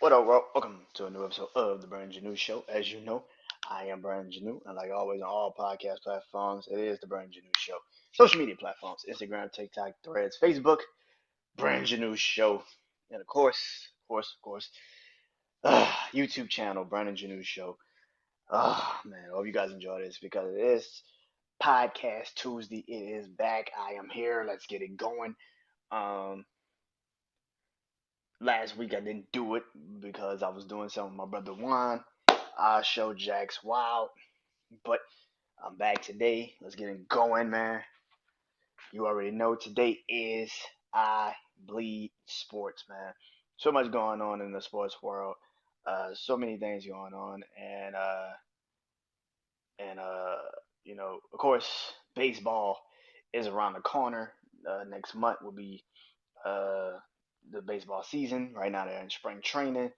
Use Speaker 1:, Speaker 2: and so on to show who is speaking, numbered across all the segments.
Speaker 1: What up, world? Welcome to a new episode of the BrandonJaneauShow. As you know, I am Brandon Janeau, and like always on all podcast platforms, it is the BrandonJaneauShow. Social media platforms: Instagram, TikTok, Threads, Facebook, BrandonJaneauShow, and of course, YouTube channel BrandonJaneauShow. Oh man, I hope you guys enjoy this because it is Podcast Tuesday. It is back. I am here. Let's get it going. Um, Last week I didn't do it because I was doing something with my brother Juan. I showed Jax Wild, but I'm back today. Let's get it going, man. You already know today is I Bleed Sports, man. So much going on in the sports world. So many things going on, and of course, baseball is around the corner. Next month will be uh the baseball season. Right now they're in spring training.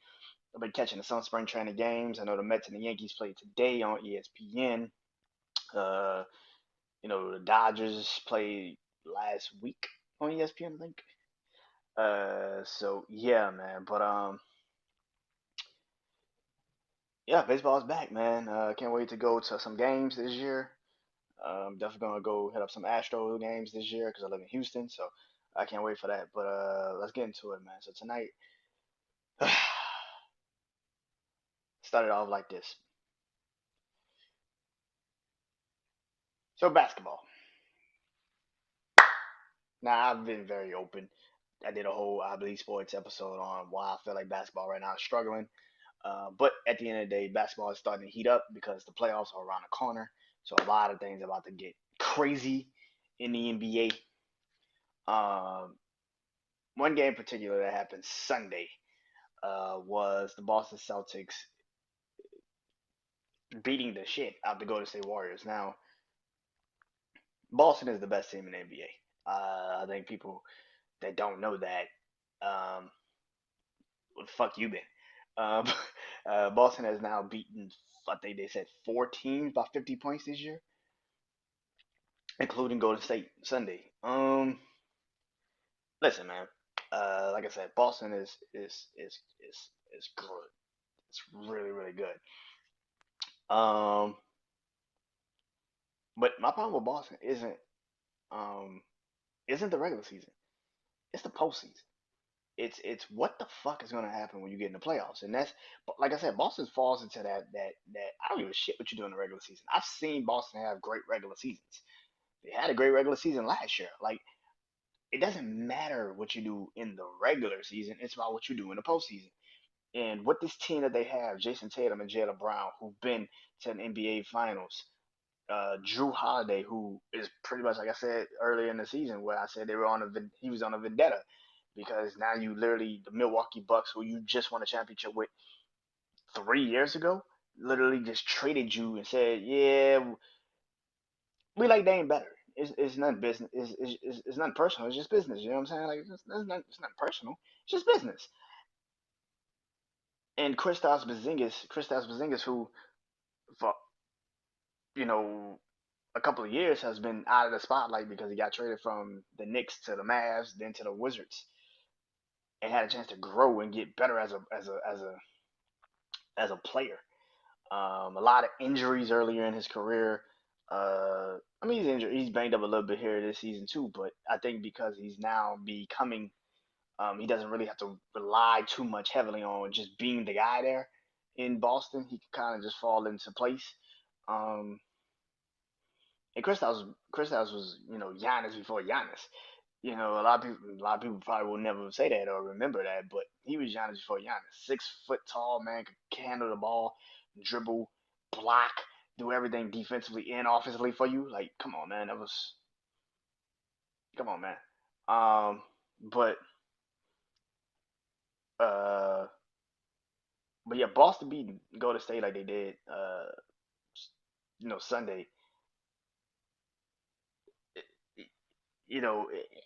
Speaker 1: I've been catching some spring training games. I know the Mets and the Yankees played today on ESPN. Uh, the Dodgers played last week on ESPN, I think. So yeah, man. But yeah, baseball's back, man. Can't wait to go to some games this year. I'm definitely gonna go hit up some Astro games this year because I live in Houston, so I can't wait for that. But let's get into it, man. So tonight, started off like this. So basketball. Now I've been very open. I did a whole I Believe Sports episode on why I feel like basketball right now is struggling. But at the end of the day, basketball is starting to heat up because the playoffs are around the corner. So a lot of things are about to get crazy in the NBA. One game in particular that happened Sunday was the Boston Celtics beating the shit out the Golden State Warriors. Now, Boston is the best team in the NBA. I think people that don't know that, um, what the fuck you been? Um, Boston has now beaten, I think they said 4 teams by 50 points this year, including Golden State Sunday. Listen, man. Like I said, Boston is good. It's really really good. Um, but my problem with Boston um isn't the regular season. It's the postseason. It's what the fuck is gonna happen when you get in the playoffs, and that's like I said, Boston falls into that I don't give a shit what you do in the regular season. I've seen Boston have great regular seasons. They had a great regular season last year. Like it doesn't matter what you do in the regular season; it's about what you do in the postseason. And with this team that they have, Jason Tatum and Jaylen Brown, who've been to an NBA Finals, Drew Holiday, who is pretty much like I said earlier in the season, where I said he was on a vendetta because now you literally the Milwaukee Bucks, who you just won a championship with 3 years ago, literally just traded you and said, yeah, we like Dame better. It's not business. It's not personal. It's just business. You know what I'm saying? Like it's not personal. It's just business. And Kristaps Porzingis, who for you know a couple of years has been out of the spotlight because he got traded from the Knicks to the Mavs, then to the Wizards, and had a chance to grow and get better as a player. A lot of injuries earlier in his career. I mean, he's injured. He's banged up a little bit here this season too, but I think because he's now becoming, he doesn't really have to rely too much heavily on just being the guy there in Boston. He can kind of just fall into place. Um, and Kristaps was Giannis before Giannis. A lot of people probably will never say that or remember that, but he was Giannis before Giannis. 6 foot tall man, could handle the ball, dribble, block, do everything defensively and offensively for you. Like, come on, man, come on, man. Um, but uh, but yeah, Boston beat Golden State like they did, Sunday. It-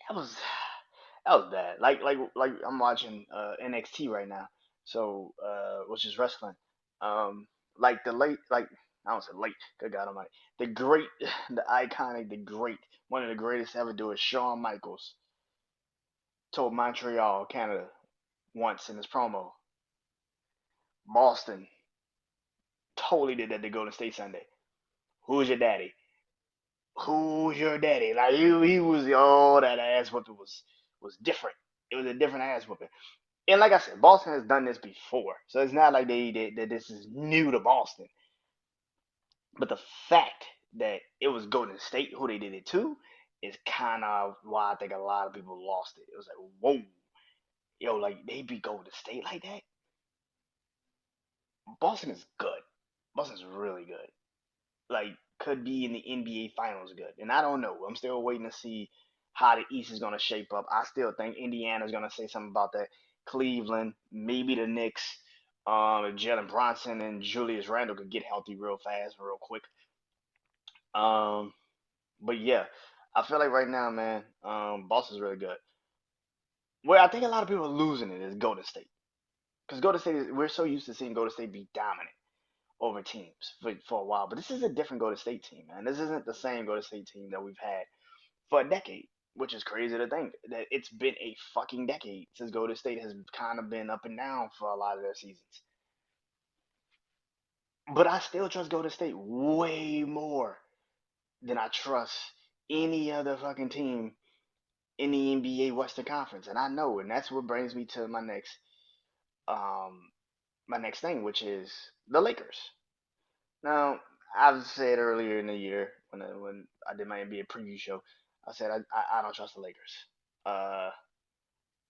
Speaker 1: that was bad. Like I'm watching NXT right now, so which is wrestling. Like the late, like I don't say late. Good God Almighty, the great, the iconic, the great, one of the greatest to ever do it. Shawn Michaels told Montreal, Canada, once in his promo. Boston totally did that to Golden State Sunday. Who's your daddy? Who's your daddy? Like he was that ass whooping was different. It was a different ass whooping. And like I said, Boston has done this before, so it's not like they that this is new to Boston. But the fact that it was Golden State who they did it to is kind of why I think a lot of people lost it. It was like, whoa, yo, like they beat Golden State like that. Boston is good. Boston's really good. Like could be in the NBA Finals good. And I don't know. I'm still waiting to see how the East is gonna shape up. I still think Indiana's gonna say something about that. Cleveland, maybe the Knicks. If Jalen Bronson and Julius Randle could get healthy real fast, real quick. Um, but yeah, I feel like right now, man, Boston's really good. Where I think a lot of people are losing it is Golden State, because Golden State is, we're so used to seeing Golden State be dominant over teams for a while, but this is a different Golden State team, man. This isn't the same Golden State team that we've had for a decade, which is crazy to think that it's been a fucking decade since Golden State has kind of been up and down for a lot of their seasons. But I still trust Golden State way more than I trust any other fucking team in the NBA Western Conference, and I know, and that's what brings me to um my next thing, which is the Lakers. Now, I've said earlier in the year when I did my NBA preview show, I said I don't trust the Lakers. Uh,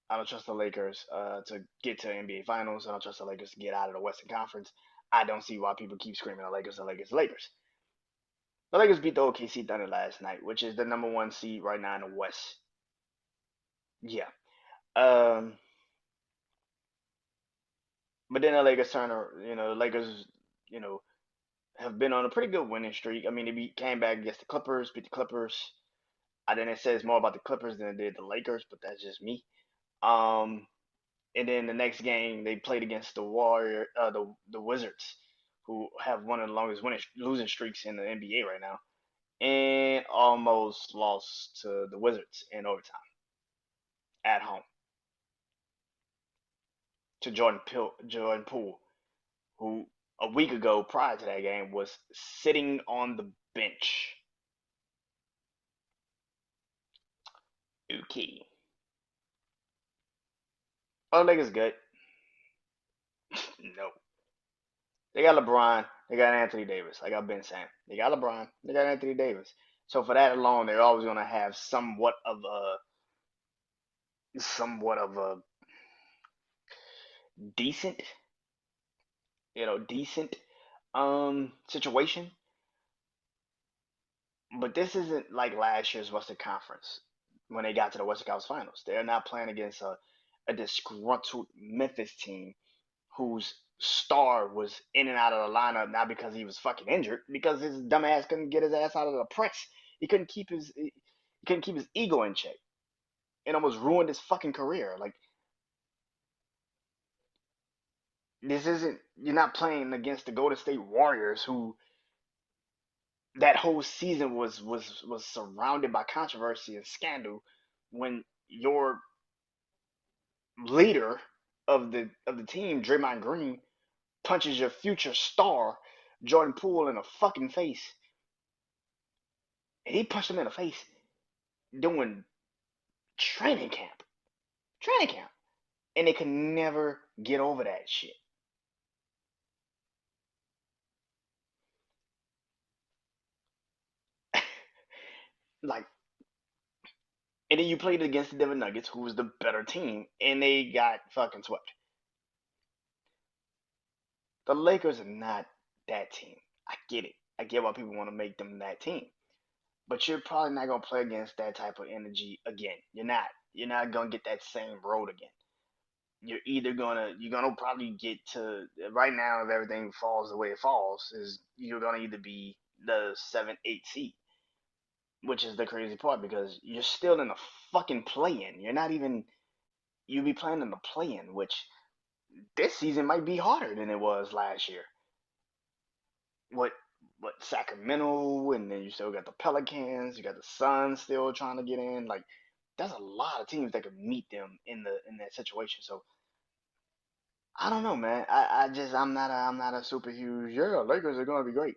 Speaker 1: I don't trust the Lakers to get to NBA Finals. I don't trust the Lakers to get out of the Western Conference. I don't see why people keep screaming the Lakers, the Lakers, the Lakers. The Lakers beat the OKC Thunder last night, which is the number one seed right now in the West. Yeah. Um, but then the Lakers the Lakers, you know, have been on a pretty good winning streak. I mean, came back against the Clippers, beat the Clippers. I then it says more about the Clippers than it did the Lakers, but that's just me. Um, and then the next game they played against the Wizards, who have one of the longest losing streaks in the NBA right now, and almost lost to the Wizards in overtime at home to Jordan Poole, who a week ago prior to that game was sitting on the bench. Okay. Oh, Lakers good. No. They got LeBron. They got Anthony Davis. Like I've been saying, they got LeBron. They got Anthony Davis. So for that alone, they're always gonna have somewhat of a decent, decent situation. But this isn't like last year's Western Conference when they got to the Western Conference Finals. They're not playing against a disgruntled Memphis team whose star was in and out of the lineup not because he was fucking injured, because his dumb ass couldn't get his ass out of the press. He couldn't keep his ego in check. It almost ruined his fucking career. Like this isn't you're not playing against the Golden State Warriors who that whole season was surrounded by controversy and scandal when your leader of the team, Draymond Green, punches your future star, Jordan Poole, in the fucking face. And he punched him in the face doing training camp. Training camp. And they could never get over that shit. Like, and then you played against the Denver Nuggets, who was the better team, and they got fucking swept. The Lakers are not that team. I get it. I get why people want to make them that team. But you're probably not gonna play against that type of energy again. You're not. You're not gonna get that same road again. You're gonna probably get to right now if everything falls the way it falls is you're gonna either be the 7, 8 seed, which is the crazy part because you're still in the fucking play-in. You're not even you'll be playing in the play-in, which this season might be harder than it was last year. What Sacramento, and then you still got the Pelicans, you got the Suns still trying to get in. Like there's a lot of teams that could meet them in that situation. So I don't know, man. I'm not a super huge. Yeah, Lakers are gonna be great.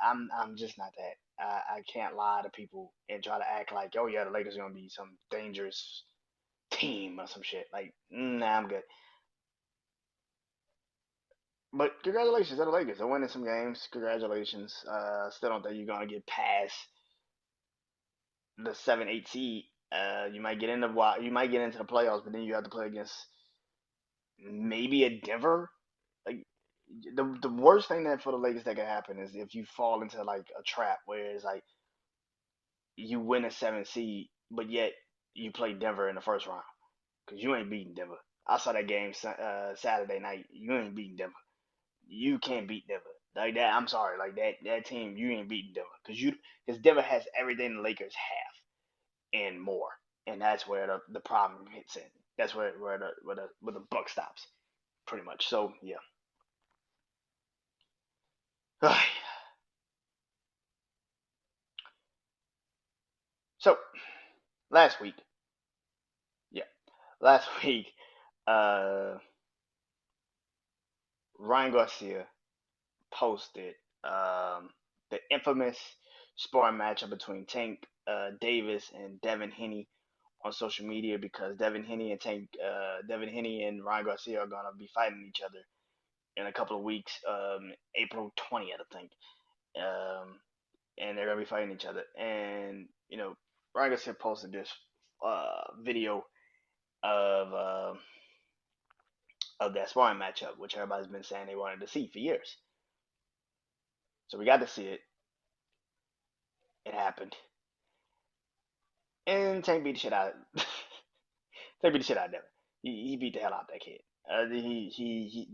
Speaker 1: I'm just not that. I can't lie to people and try to act like, oh yeah, the Lakers are gonna be some dangerous team or some shit. Like, nah, I'm good. But congratulations to the Lakers. They're winning some games. Congratulations. Still don't think you're gonna get past the 7, 8 seed. You might get into the playoffs, but then you have to play against maybe a Denver. Like the worst thing that for the Lakers that could happen is if you fall into like a trap where it's like you win a 7 seed, but yet you play Denver in the first round because you ain't beating Denver. I saw that game Saturday night. You ain't beating Denver. You can't beat Denver like that. I'm sorry, like that team. You ain't beating Denver because Denver has everything the Lakers have and more, and that's where the problem hits in. That's where the buck stops pretty much. So yeah. So last week, yeah, last week, uh, Ryan Garcia posted the infamous sparring matchup between Tank Davis and Devin Haney on social media because Devin Haney and Ryan Garcia are gonna be fighting each other in a couple of weeks, April 20th, I think, and they're gonna be fighting each other. And Ryan Garcia posted this video of that sparring matchup, which everybody's been saying they wanted to see for years. So we got to see it. It happened, and Tank beat the shit out. Tank beat the shit out of Devin. He beat the hell out of that kid.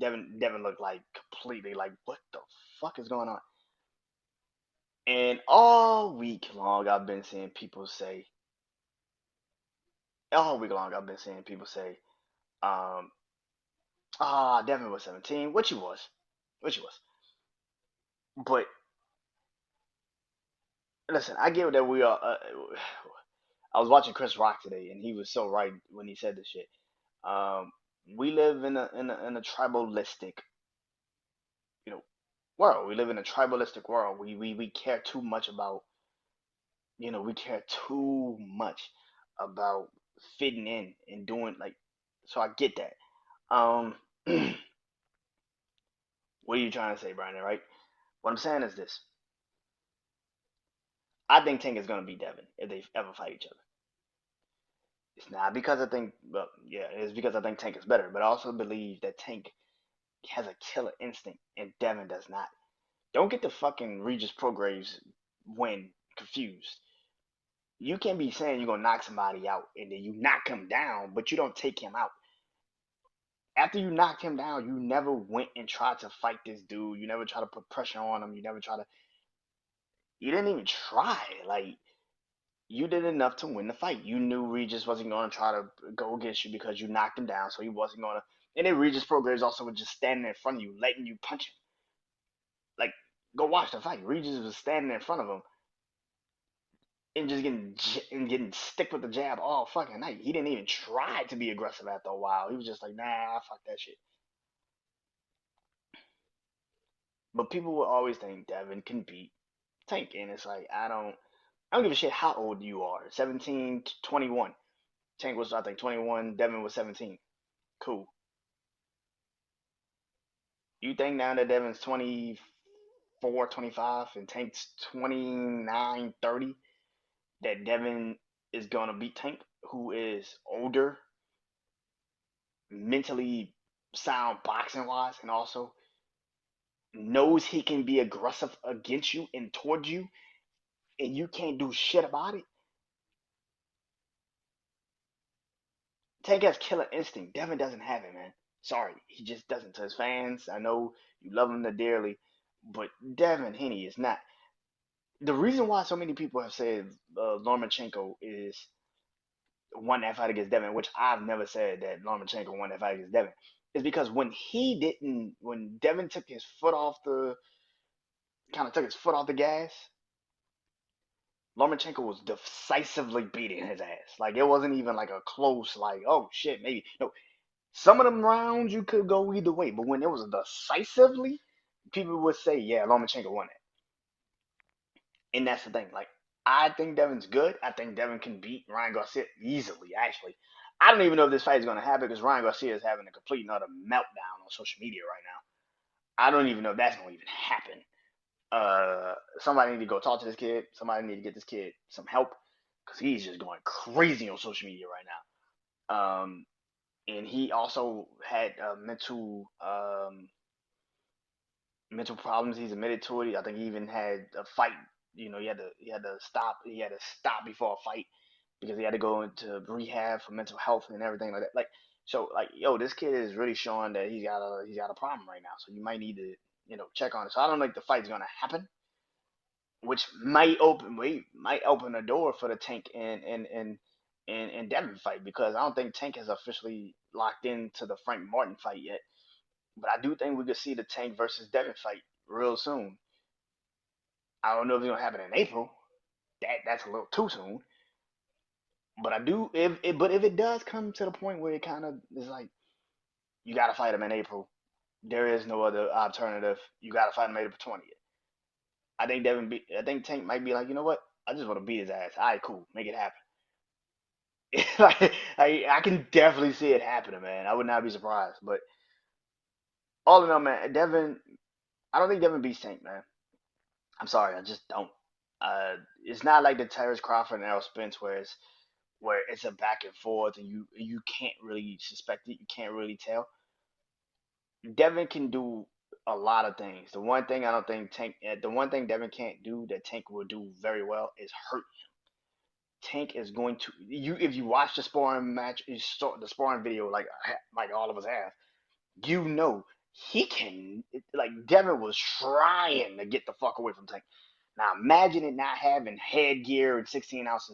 Speaker 1: Devin looked like completely like what the fuck is going on? And all week long I've been seeing people say, um, Devin was 17, which he was. But listen, I get that we are. I was watching Chris Rock today, and he was so right when he said this shit. Um, we live in a tribalistic, you know, world. We live in a tribalistic world. We care too much about, we care too much about fitting in and doing like. So I get that. Um, what are you trying to say, Brandon? Right? What I'm saying is this: I think Tank is gonna beat Devin if they ever fight each other. It's not because I think, well, yeah, it's because I think Tank is better, but I also believe that Tank has a killer instinct and Devin does not. Don't get the fucking Regis Prograves win confused. You can't be saying you're gonna knock somebody out and then you knock him down, but you don't take him out. After you knocked him down, you never went and tried to fight this dude. You never try to put pressure on him. You never try to. You didn't even try. Like you did enough to win the fight. You knew Regis wasn't gonna try to go against you because you knocked him down, so he wasn't gonna. And then Regis Programs also was just standing in front of you, letting you punch him. Like, go watch the fight. Regis was standing in front of him and just getting stick with the jab all fucking night. He didn't even try to be aggressive after a while. He was just like, nah, fuck that shit. But people will always think Devin can beat Tank, and it's like I don't give a shit how old you are. 17, 21. Tank was I think 21. Devin was 17. Cool. You think now that Devin's 24, 25, and Tank's 29, 30, that Devin is going to beat Tank, who is older, mentally sound boxing wise, and also knows he can be aggressive against you and towards you, and you can't do shit about it? Tank has killer instinct. Devin doesn't have it, man. Sorry, he just doesn't. To his fans, I know you love him dearly, but Devin Haney is not. The reason why so many people have said Lomachenko is won that fight against Devin, which I've never said that Lomachenko won that fight against Devin, is because when Devin took his foot off the, kind of took his foot off the gas, Lomachenko was decisively beating his ass. Like it wasn't even like a close, like oh shit, maybe no. Some of them rounds you could go either way, but when it was decisively, people would say, "Yeah, Lomachenko won it," and that's the thing. Like, I think Devin's good. I think Devin can beat Ryan Garcia easily. Actually, I don't even know if this fight is going to happen because Ryan Garcia is having a complete and utter meltdown on social media right now. I don't even know if that's going to even happen. Somebody need to go talk to this kid. Somebody need to get this kid some help because he's just going crazy on social media right now. And he also had mental problems. He's admitted to it. I think he even had a fight. You know, he had to stop. He had to stop before a fight because he had to go into rehab for mental health and everything like that. Like so, like yo, this kid is really showing that he's got a problem right now. So you might need to check on it. So I don't think the fight's gonna happen, which might open a door for the Tank and Devin fight because I don't think Tank has officially locked into the Frank Martin fight yet. But I do think we could see the Tank versus Devin fight real soon. I don't know if it's gonna happen in April. That's a little too soon. But I do if it does come to the point where it kind of is like you gotta fight him in April. There is no other alternative. You gotta fight him April 20th. I think Tank might be like, you know what? I just want to beat his ass. All right, cool, make it happen. like, I can definitely see it happening, man. I would not be surprised. But all in all, man, I don't think Devin beats Tank, man. I'm sorry, I just don't. It's not like the Terrence Crawford and Errol Spence where it's a back and forth and you can't really suspect it, you can't really tell. Devin can do a lot of things. The one thing Devin can't do that Tank will do very well is hurt. Tank is going to you if you watch the sparring match, the sparring video like all of us have. You know he can like Devin was trying to get the fuck away from Tank. Now imagine it not having headgear and 16-ounce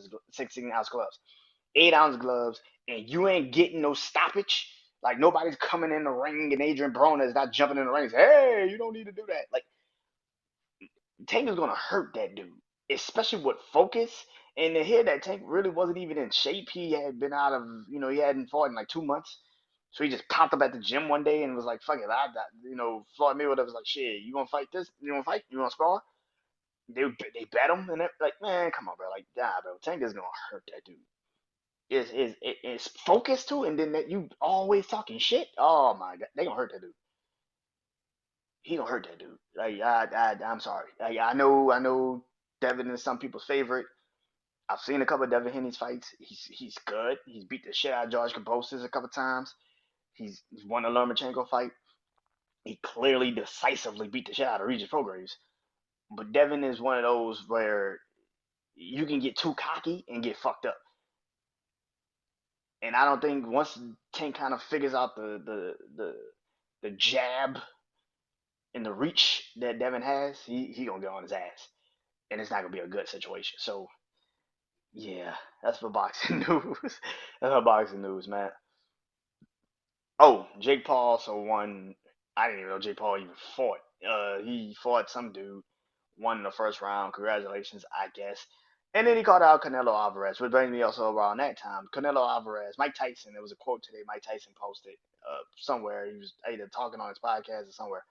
Speaker 1: gloves, 8-ounce gloves, and you ain't getting no stoppage. Like nobody's coming in the ring, and Adrian Broner is not jumping in the ring. And say, hey, you don't need to do that. Like Tank is gonna hurt that dude, especially with focus. And to hear that Tank really wasn't even in shape, he had been out of, he hadn't fought in like 2 months. So he just popped up at the gym one day and was like, "Fuck it, Floyd Mayweather was like, shit, you gonna fight this? You gonna fight? You gonna spar?" They bet him, and they're like, man, come on, bro, like, nah, bro, Tank is gonna hurt that dude. Is focused too, and then that you always talking shit. Oh my god, they gonna hurt that dude. He gonna hurt that dude. Like I'm sorry. Like, I know Devin is some people's favorite. I've seen a couple of Devin Haney's fights. He's good. He's beat the shit out of George Kambosos a couple times. He's won the Lomachenko fight. He clearly decisively beat the shit out of Regis Prograis. But Devin is one of those where you can get too cocky and get fucked up. And I don't think once Tank kind of figures out the jab and the reach that Devin has, he gonna get on his ass, and it's not gonna be a good situation. So yeah, that's for boxing news. That's for boxing news, man. Oh, Jake Paul also won. I didn't even know Jake Paul even fought. He fought some dude, won in the first round. Congratulations, I guess. And then he called out Canelo Alvarez, which brings me also around that time. Canelo Alvarez, Mike Tyson. There was a quote today. Mike Tyson posted somewhere. He was either talking on his podcast or somewhere,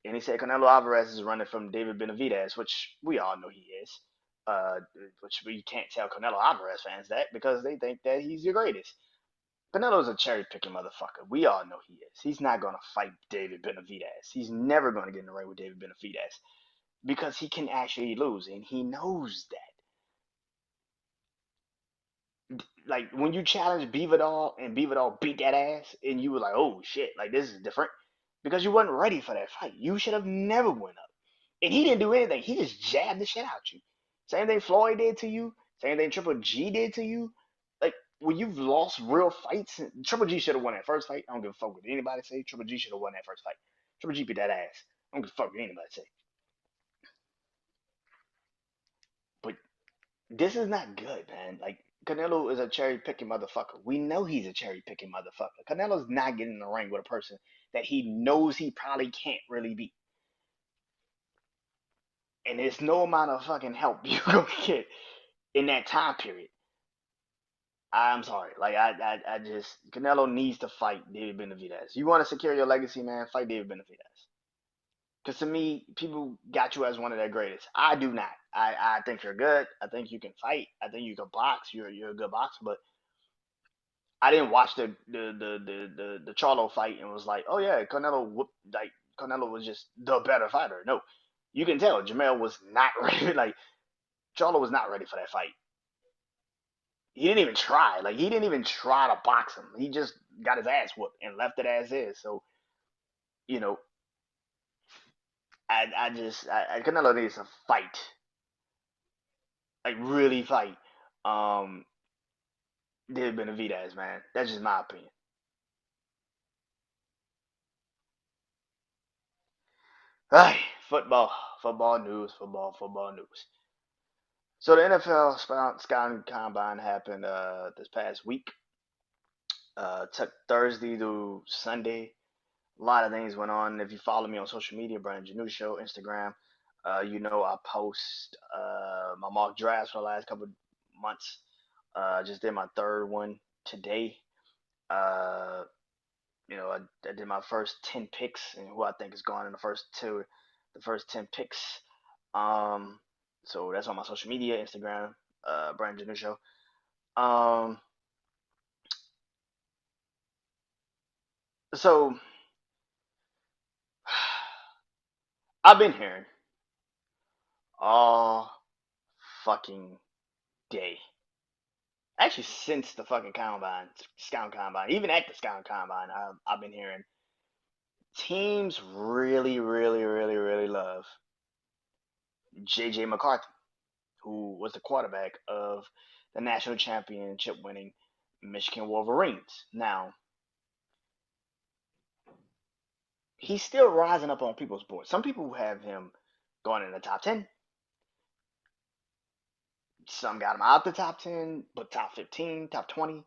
Speaker 1: and he said Canelo Alvarez is running from David Benavidez, which we all know he is. Uh, which we can't tell Canelo Alvarez fans that because they think that he's the greatest. Canelo's a cherry picking motherfucker. We all know he is. He's not gonna fight David Benavidez. He's never gonna get in the ring with David Benavidez because he can actually lose, and he knows that. Like when you challenge Beaver and Beaver beat that ass, and you were like, "Oh shit, like this is different," because you wasn't ready for that fight. You should have never went up, and he didn't do anything. He just jabbed the shit out you. Same thing Floyd did to you. Same thing Triple G did to you. Like when you've lost real fights, Triple G should have won that first fight. I don't give a fuck what anybody say. Triple G should have won that first fight. Triple G beat that ass. I don't give a fuck what anybody say. But this is not good, man. Like Canelo is a cherry picking motherfucker. We know he's a cherry picking motherfucker. Canelo's not getting in the ring with a person that he knows he probably can't really beat. And there's no amount of fucking help you gonna get in that time period. I'm sorry. Like I just Canelo needs to fight David Benavidez. You want to secure your legacy, man? Fight David Benavidez. Because to me, people got you as one of their greatest. I do not. I think you're good. I think you can fight. I think you can box. You're a good boxer. But I didn't watch the Charlo fight and was like, oh yeah, Canelo whooped like Canelo was just the better fighter. No, you can tell Jamel was not ready. Like Charlo was not ready for that fight. He didn't even try. Like he didn't even try to box him. He just got his ass whooped and left it as is. So you know, Canelo needs to fight, like really fight. Um, David Benavidez, man. That's just my opinion. Hey, football, football news. So the NFL scouting combine happened this past week. Took Thursday to Sunday. A lot of things went on. If you follow me on social media, BrandonJaneauShow, Instagram, you know I post my mock drafts for the last couple of months. Just did my third one today. Uh, I did my first 10 picks and who I think is going in the first 10 picks. Um, so that's on my social media, Instagram, Brandon Janeau Show. So I've been hearing all fucking day. Actually, since the fucking combine, scout combine, even at the scout combine, I've been hearing teams really love JJ McCarthy, who was the quarterback of the national championship winning Michigan Wolverines. Now, he's still rising up on people's boards. Some people have him going in the top 10. Some got him out the top 10, but top 15, top 20.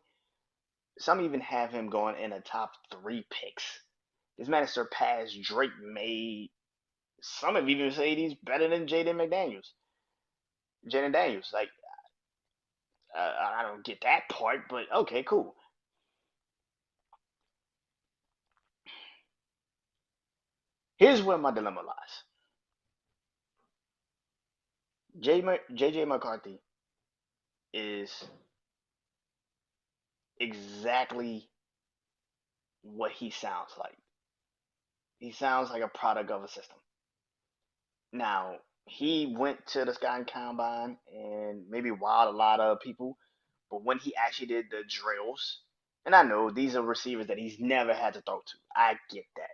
Speaker 1: Some even have him going in the top 3 picks. This man has surpassed Drake May. Some have even said he's better than Jaden Daniels. Like, I don't get that part, but okay, cool. Here's where my dilemma lies. JJ McCarthy is exactly what he sounds like. He sounds like a product of a system. Now, he went to the Sky Combine and maybe wowed a lot of people, but when he actually did the drills, and I know these are receivers that he's never had to throw to. I get that.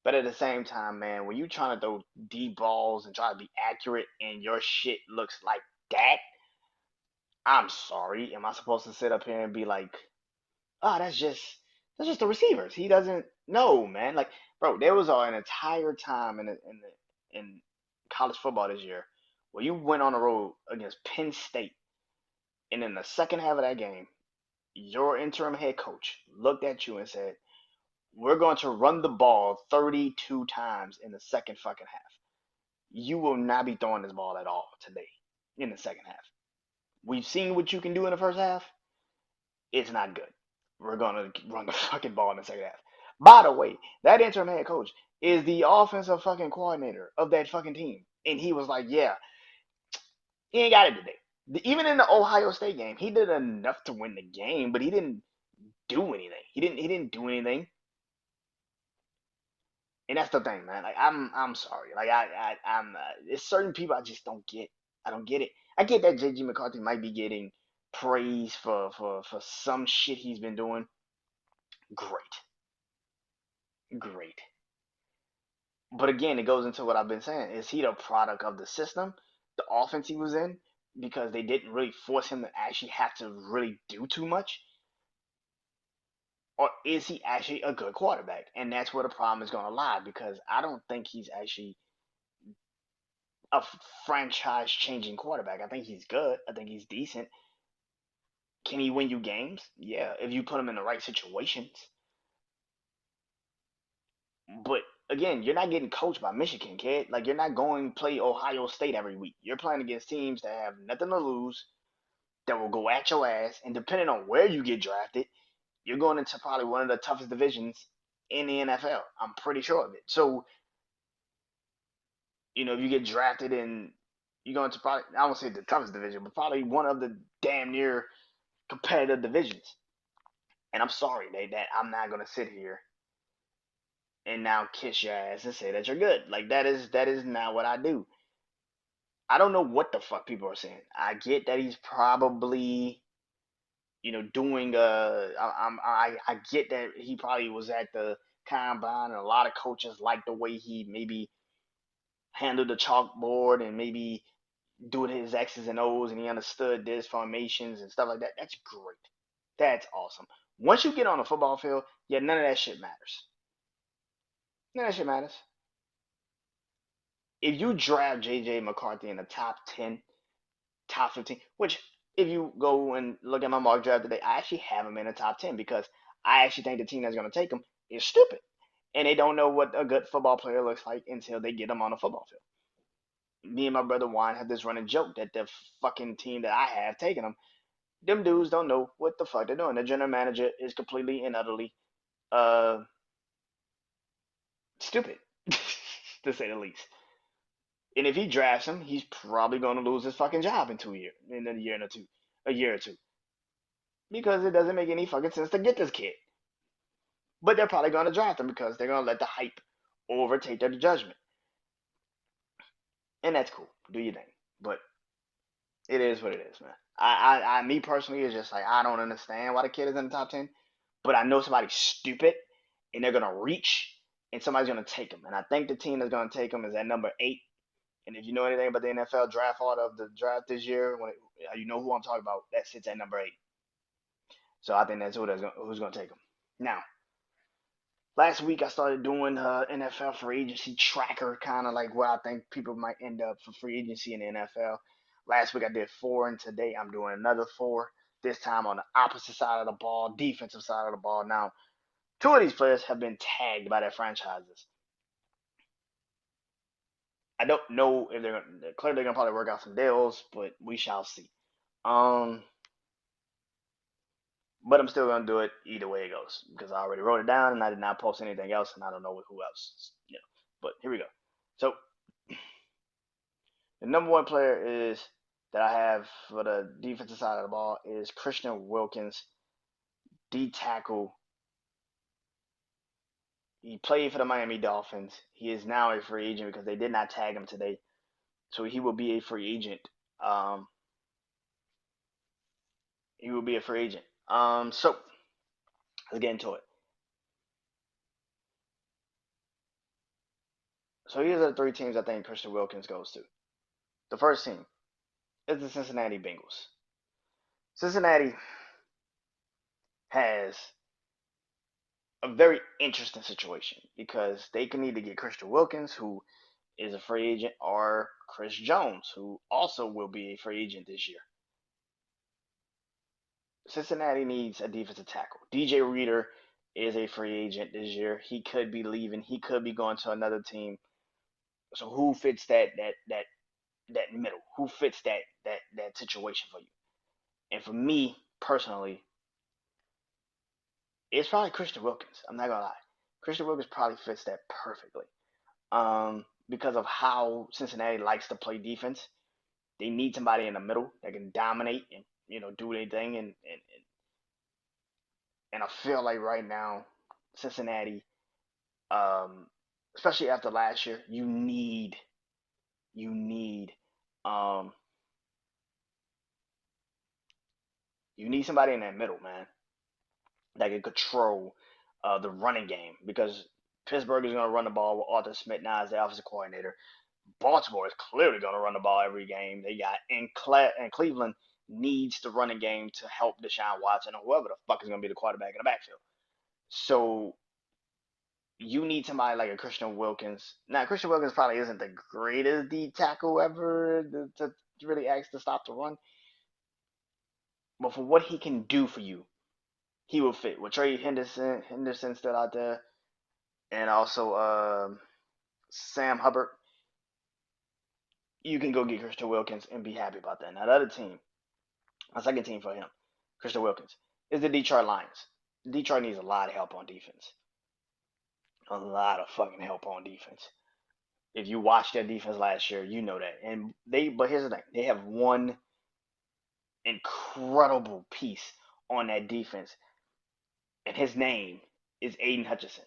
Speaker 1: But at the same time, man, when you trying to throw deep balls and try to be accurate and your shit looks like that, I'm sorry. Am I supposed to sit up here and be like, oh, that's just the receivers. He doesn't know, man. Like, bro, there was an entire time in college football this year where you went on the road against Penn State, and in the second half of that game, your interim head coach looked at you and said, "We're going to run the ball 32 times in the second fucking half. You will not be throwing this ball at all today in the second half. We've seen what you can do in the first half. It's not good. We're gonna run the fucking ball in the second half." By the way, that interim head coach is the offensive fucking coordinator of that fucking team, and he was like, "Yeah, he ain't got it today." Even in the Ohio State game, he did enough to win the game, but he didn't do anything. He didn't do anything, and that's the thing, man. Like I'm sorry. Like there's certain people I just don't get. I don't get it. I get that JG McCarthy might be getting praise for some shit he's been doing. Great, great. But again, it goes into what I've been saying. Is he the product of the system, the offense he was in, because they didn't really force him to actually have to really do too much? Or is he actually a good quarterback? And that's where the problem is going to lie because I don't think he's actually a franchise changing quarterback. I think he's good. I think he's decent. Can he win you games? Yeah, if you put him in the right situations. But again, you're not getting coached by Michigan, kid. Like you're not going to play Ohio State every week. You're playing against teams that have nothing to lose. that will go at your ass, and depending on where you get drafted, you're going into probably one of the toughest divisions in the NFL. I'm pretty sure of it. So, if you get drafted in, you're going to probably, I won't say the toughest division, but probably one of the damn near competitive divisions. And I'm sorry, that I'm not going to sit here and now kiss your ass and say that you're good. Like, that is not what I do. I don't know what the fuck people are saying. I get that he's probably, doing I get that he probably was at the combine, and a lot of coaches like the way he maybe handled the chalkboard and maybe doing his X's and O's, and he understood this formations and stuff like that. That's great. That's awesome. Once you get on the football field, yeah, none of that shit matters. None of that shit matters. If you draft JJ McCarthy in the top 10, top 15, which if you go and look at my mock draft today, I actually have him in the top 10 because I actually think the team that's going to take him is stupid. And they don't know what a good football player looks like until they get him on the football field. Me and my brother Juan have this running joke that the fucking team that I have taken him, them dudes don't know what the fuck they're doing. The general manager is completely and utterly uh stupid, to say the least. And if he drafts him, he's probably going to lose his fucking job in 2 years, in a year or two, because it doesn't make any fucking sense to get this kid. But they're probably going to draft him because they're going to let the hype overtake their judgment, and that's cool. Do your thing, but it is what it is, man. Me personally, is just like I don't understand why the kid is in the top 10, but I know somebody's stupid, and they're gonna reach, and somebody's gonna take him, and I think the team that's gonna take him is at number 8. And if you know anything about the NFL draft order of the draft this year, you know who I'm talking about, that sits at number 8. So I think that's who's gonna take him. Now, last week I started doing NFL free agency tracker, kind of like where I think people might end up for free agency in the NFL. Last week I did 4, and today I'm doing another 4. This time on the opposite side of the ball, defensive side of the ball. Now, 2 of these players have been tagged by their franchises. I don't know if they're clearly gonna probably work out some deals, but we shall see. Um, but I'm still gonna do it either way it goes because I already wrote it down and I did not post anything else, and I don't know who else. But here we go. So the number one player is that I have for the defensive side of the ball is Christian Wilkins, D tackle. He played for the Miami Dolphins. He is now a free agent because they did not tag him today, so he will be a free agent. Um, he will be a free agent. So let's get into it. So here's the 3 teams I think Christian Wilkins goes to. The first team is the Cincinnati Bengals. Cincinnati has a very interesting situation because they can either get Christian Wilkins, who is a free agent, or Chris Jones, who also will be a free agent this year. Cincinnati needs a defensive tackle. DJ Reader is a free agent this year. He could be leaving. He could be going to another team. So who fits that middle? Who fits that situation for you? And for me personally, it's probably Christian Wilkins. I'm not gonna lie. Christian Wilkins probably fits that perfectly. Because of how Cincinnati likes to play defense. They need somebody in the middle that can dominate and do their thing, and I feel like right now Cincinnati, um, especially after last year, you need um you need somebody in that middle, man, that can control the running game because Pittsburgh is going to run the ball with Arthur Smith now as the offensive coordinator. Baltimore is clearly going to run the ball every game. They got and Cleveland needs the running game to help Deshaun Watson or whoever the fuck is going to be the quarterback in the backfield. So you need somebody like a Christian Wilkins. Now, Christian Wilkins probably isn't the greatest D tackle ever to really ask to stop the run, but for what he can do for you, he will fit. With Trey Henderson still out there, and also Sam Hubbard, you can go get Christian Wilkins and be happy about that. Now, the other team My second team for him, Christian Wilkins, is the Detroit Lions. Detroit needs a lot of help on defense. A lot of fucking help on defense. If you watched their defense last year, you know that. But here's the thing: they have one incredible piece on that defense, and his name is Aiden Hutchinson.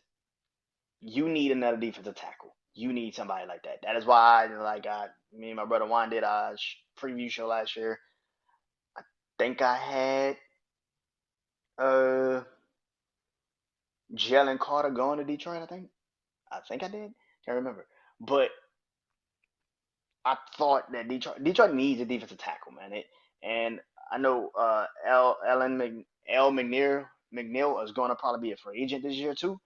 Speaker 1: You need another defensive tackle. You need somebody like that. That is why, me and my brother Juan did a preview show last year. I think I had uh Jalen Carter going to Detroit. I think I did. Can't remember. But I thought that Detroit needs a defensive tackle, man. And I know L McNeil is going to probably be a free agent this year too.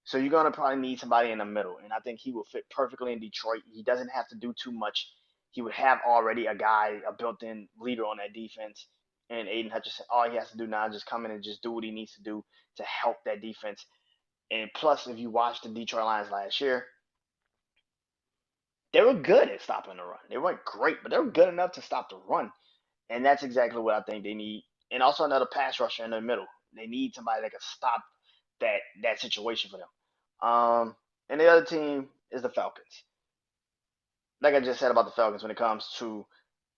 Speaker 1: So you're going to probably need somebody in the middle, and I think he will fit perfectly in Detroit. He doesn't have to do too much. He would have already a guy, a built-in leader on that defense, and Aiden Hutchinson. All he has to do now is just come in and just do what he needs to do to help that defense. And plus, if you watch the Detroit Lions last year, they were good at stopping the run. They weren't great, but they were good enough to stop the run. And that's exactly what I think they need. And also another pass rusher in the middle. They need somebody that can stop that situation for them. And the other team is the Falcons. Like I just said about the Falcons, when it comes to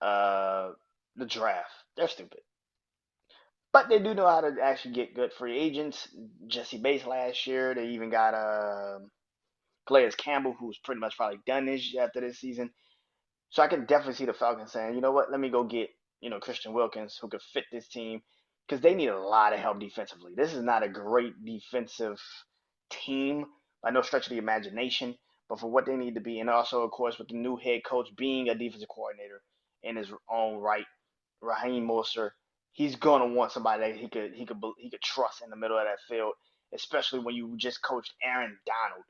Speaker 1: uh, the draft, they're stupid. But they do know how to actually get good free agents. Jesse Bates last year. They even got Calais Campbell, who's pretty much probably done this after this season. So I can definitely see the Falcons saying, you know what, let me go get, Christian Wilkins who could fit this team because they need a lot of help defensively. This is not a great defensive team by no stretch of the imagination, but for what they need to be, and also of course with the new head coach being a defensive coordinator in his own right, Raheem Mostert, he's gonna want somebody that he could trust in the middle of that field, especially when you just coached Aaron Donald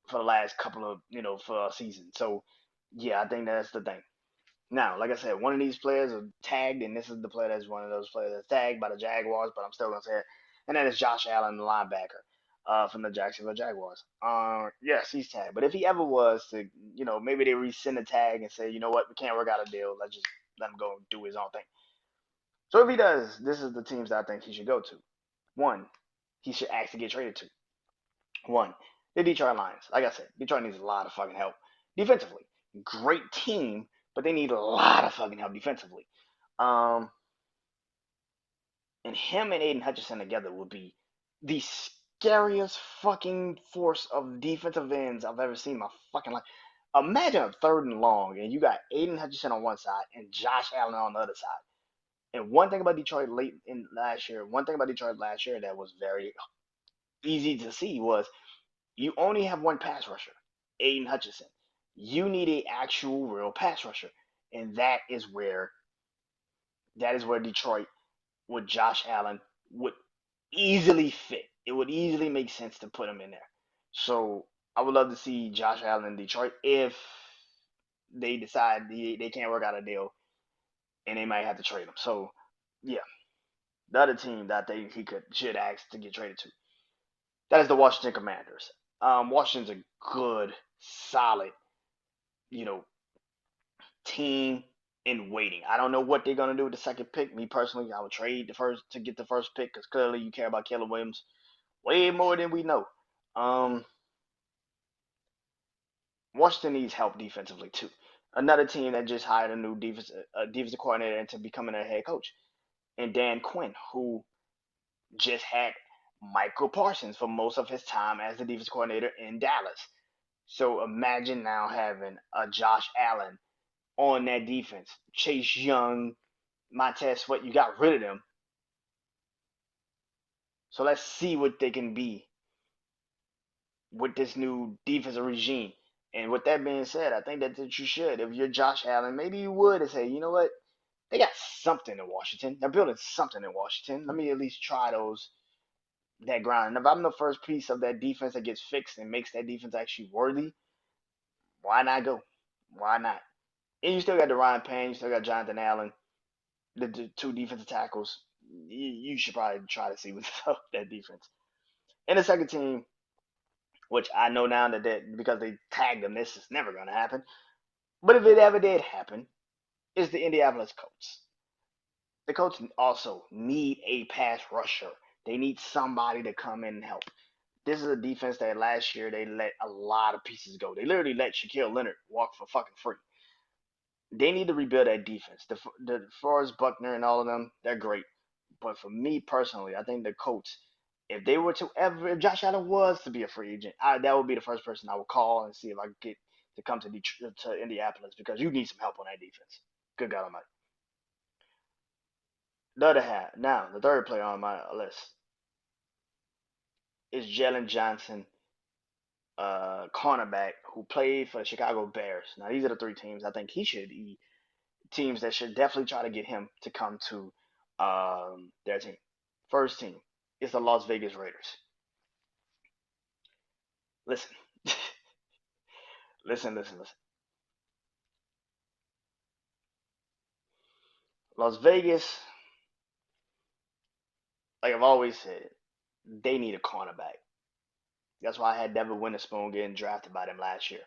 Speaker 1: for the last couple of for a season. So yeah, I think that's the thing. Now, like I said, one of these players are tagged, and this is the player that's one of those players that's tagged by the Jaguars, but I'm still gonna say it, and that is Josh Allen, the linebacker, from the Jacksonville Jaguars. Yes, he's tagged, but if he ever was to, maybe they rescind the tag and say, you know what, we can't work out a deal. Let's just let him go do his own thing. So if he does, this is the teams that I think he should go to. One, he should actually get traded to. One, the Detroit Lions. Like I said, Detroit needs a lot of fucking help defensively. Great team, but they need a lot of fucking help defensively. Um, and him and Aiden Hutchinson together would be the scariest fucking force of defensive ends I've ever seen in my fucking life. Imagine a third and long, and you got Aiden Hutchinson on one side and Josh Allen on the other side. And one thing about Detroit last year that was very easy to see was you only have one pass rusher, Aiden Hutchinson. You need a actual real pass rusher, and that is where Detroit with Josh Allen would easily fit. It would easily make sense to put him in there. So I would love to see Josh Allen in Detroit if they decide they can't work out a deal and they might have to trade him. So yeah, the other team that I think he should ask to get traded to, that is the Washington Commanders. Washington's a good, solid, you know, team in waiting. I don't know what they're gonna do with the second pick. Me personally, I would trade the first to get the first pick because clearly you care about Caleb Williams way more than we know. Um, Washington needs help defensively too. Another team that just hired a new defensive coordinator into becoming a head coach, and Dan Quinn, who just had Michael Parsons for most of his time as the defensive coordinator in Dallas. So imagine now having a Josh Allen on that defense. Chase Young, Montez Sweat, you got rid of them. So let's see what they can be with this new defensive regime. And with that being said, I think that you should. If you're Josh Allen, maybe you would and say, you know what? They got something in Washington. They're building something in Washington. Let me at least try that ground. And if I'm the first piece of that defense that gets fixed and makes that defense actually worthy, why not go? Why not? And you still got Ryan Payne, you still got Jonathan Allen, the two defensive tackles. You should probably try to see what's up that defense. And the second team, which I know now because they tagged them, this is never going to happen. But if it ever did happen, is the Indianapolis Colts. the Colts also need a pass rusher. They need somebody to come in and help. This is a defense that last year they let a lot of pieces go. They literally let Shaquille Leonard walk for fucking free. They need to rebuild that defense. The Forrest Buckner and all of them, they're great. But for me personally, I think the Colts, if they were to ever, if Josh Allen was to be a free agent, that would be the first person I would call and see if I could get to come to to Indianapolis because you need some help on that defense. Good God Almighty. The other half, now the third player on my list is Jalen Johnson, cornerback who played for the Chicago Bears. Now these are the three teams I think he should be teams that should definitely try to get him to come to their team. First team is the Las Vegas Raiders. Listen, listen. Las Vegas, like I've always said, they need a cornerback. That's why I had Devin Witherspoon getting drafted by them last year.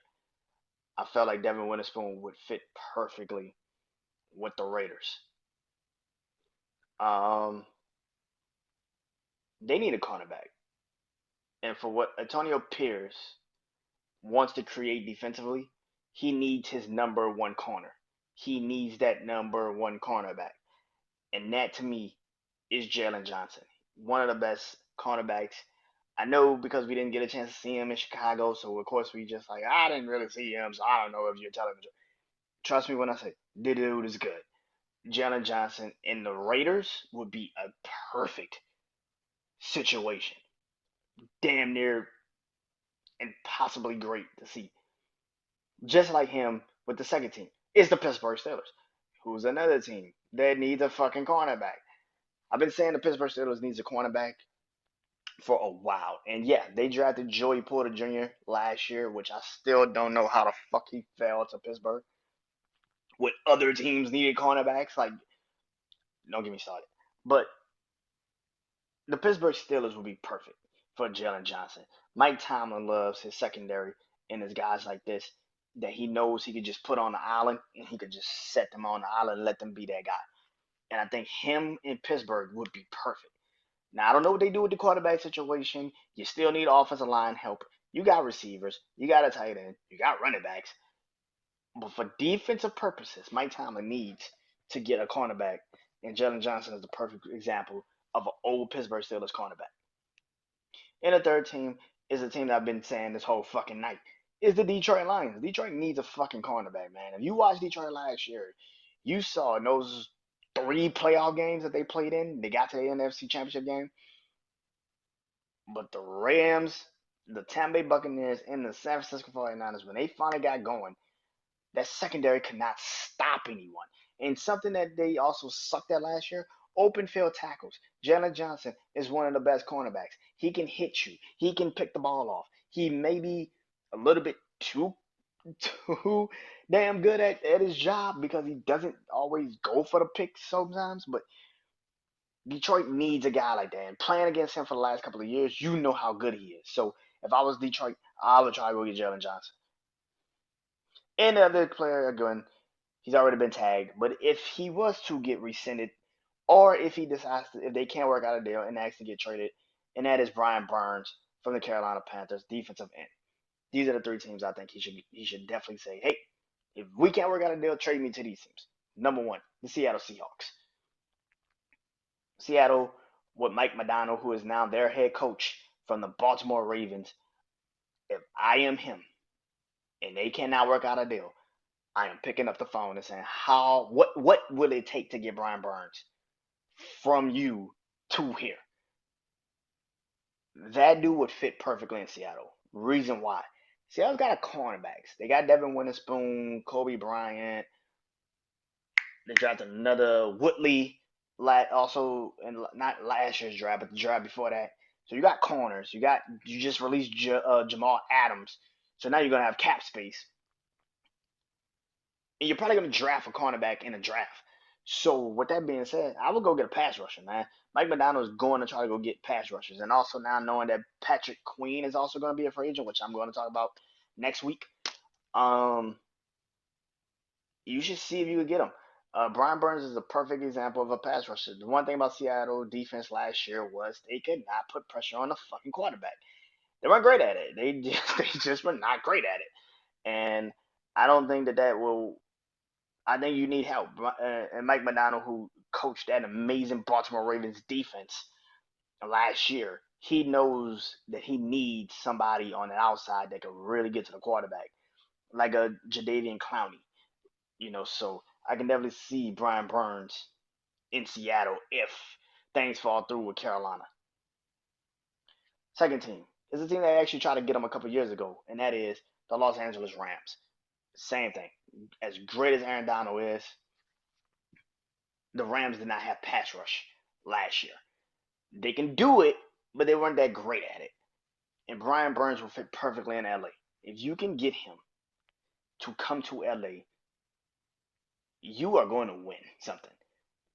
Speaker 1: I felt like Devin Witherspoon would fit perfectly with the Raiders. Um, they need a cornerback, and for what Antonio Pierce wants to create defensively, he needs his number one corner. He needs that number one cornerback. And that to me is Jalen Johnson, one of the best cornerbacks. I know because we didn't get a chance to see him in Chicago, so of course we just like I didn't really see him, so I don't know if you're telling me. Trust me when I say the dude is good. Jalen Johnson in the Raiders would be a perfect situation. Damn near impossibly great to see. Just like him with the second team is the Pittsburgh Steelers, who's another team that needs a fucking cornerback. I've been saying the Pittsburgh Steelers needs a cornerback for a while, and yeah, they drafted Joey Porter Jr. last year, which I still don't know how the fuck he fell to Pittsburgh. With other teams needed cornerbacks, like don't get me started. But the Pittsburgh Steelers would be perfect for Jalen Johnson. Mike Tomlin loves his secondary and his guys like this that he knows he could just put on the island and he could just set them on the island and let them be that guy. And I think him in Pittsburgh would be perfect. Now I don't know what they do with the quarterback situation. You still need offensive line help. You got receivers, you got a tight end, you got running backs. But for defensive purposes, Mike Tomlin needs to get a cornerback, and Jalen Johnson is the perfect example of an old Pittsburgh Steelers cornerback. And the third team is the team that I've been saying this whole fucking night is the Detroit Lions. Detroit needs a fucking cornerback, man. If you watched Detroit last year, you saw in those three playoff games that they played in, they got to the NFC Championship game. But the Rams, the Tampa Bay Buccaneers, and the San Francisco 49ers, when they finally got going, that secondary could not stop anyone. And something that they also sucked at last year, open field tackles. Jalen Johnson is one of the best cornerbacks. He can hit you. He can pick the ball off. He may be a little bit too damn good at his job because he doesn't always go for the picks sometimes, but Detroit needs a guy like that. And playing against him for the last couple of years, you know how good he is. So if I was Detroit, I would try to go get Jalen Johnson. And the other player again, he's already been tagged. But if he was to get rescinded, or if he decides to, if they can't work out a deal and actually get traded, and that is Brian Burns from the Carolina Panthers, defensive end. These are the three teams I think he should definitely say, hey, if we can't work out a deal, trade me to these teams. Number one, the Seattle Seahawks. Seattle with Mike Modano, who is now their head coach from the Baltimore Ravens. If I am him and they cannot work out a deal, I am picking up the phone and saying, what will it take to get Brian Burns from you to here? That dude would fit perfectly in Seattle. Reason why. Seattle's got a cornerbacks. They got Devin Witherspoon, Kobe Bryant. They drafted another Woodley, also in not last year's draft, but the draft before that. So you got corners. You just released Jamal Adams. So now you're gonna have cap space, and you're probably going to draft a cornerback in a draft. So with that being said, I would go get a pass rusher, man. Mike McDonald is going to try to go get pass rushers, and also now knowing that Patrick Queen is also going to be a free agent, which I'm going to talk about next week. Um, you should see if you could get him. Brian Burns is a perfect example of a pass rusher. The one thing about Seattle defense last year was they could not put pressure on the fucking quarterback. They weren't great at it. They just were not great at it. And I don't think that will. I think you need help. And Mike Modano, who coached that amazing Baltimore Ravens defense last year, he knows that he needs somebody on the outside that can really get to the quarterback, like a Jadeveon Clowney. So I can definitely see Brian Burns in Seattle if things fall through with Carolina. Second team is a team that actually tried to get him a couple years ago, and that is the Los Angeles Rams. Same thing. As great as Aaron Donald is, the Rams did not have pass rush last year. They can do it, but they weren't that great at it. And Brian Burns will fit perfectly in LA. If you can get him to come to LA, you are going to win something.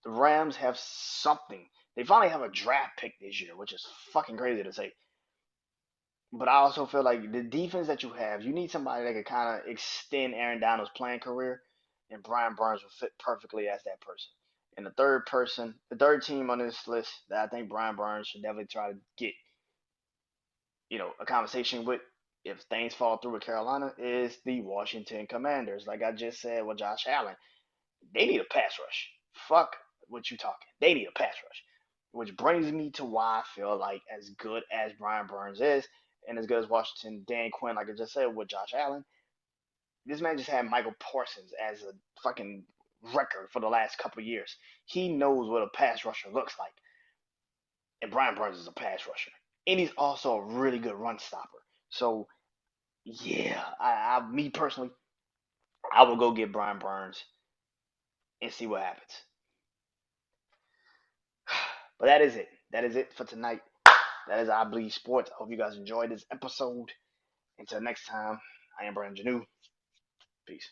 Speaker 1: The Rams have something. They finally have a draft pick this year, which is fucking crazy to say. But I also feel like the defense that you have, you need somebody that can kind of extend Aaron Donald's playing career, and Brian Burns will fit perfectly as that person. And the third team on this list that I think Brian Burns should definitely try to get, a conversation with if things fall through with Carolina is the Washington Commanders. Like I just said with Josh Allen, they need a pass rush. Fuck what you talking. They need a pass rush. Which brings me to why I feel like as good as Brian Burns is, and as good as Washington Dan Quinn, like I just said with Josh Allen, this man just had Michael Parsons as a fucking record for the last couple of years. He knows what a pass rusher looks like. And Brian Burns is a pass rusher. And he's also a really good run stopper. So yeah, me personally, I will go get Brian Burns and see what happens. But that is it. That is it for tonight. That is I Bleed Sports. I hope you guys enjoyed this episode. Until next time, I am Brandon Janeau. Peace.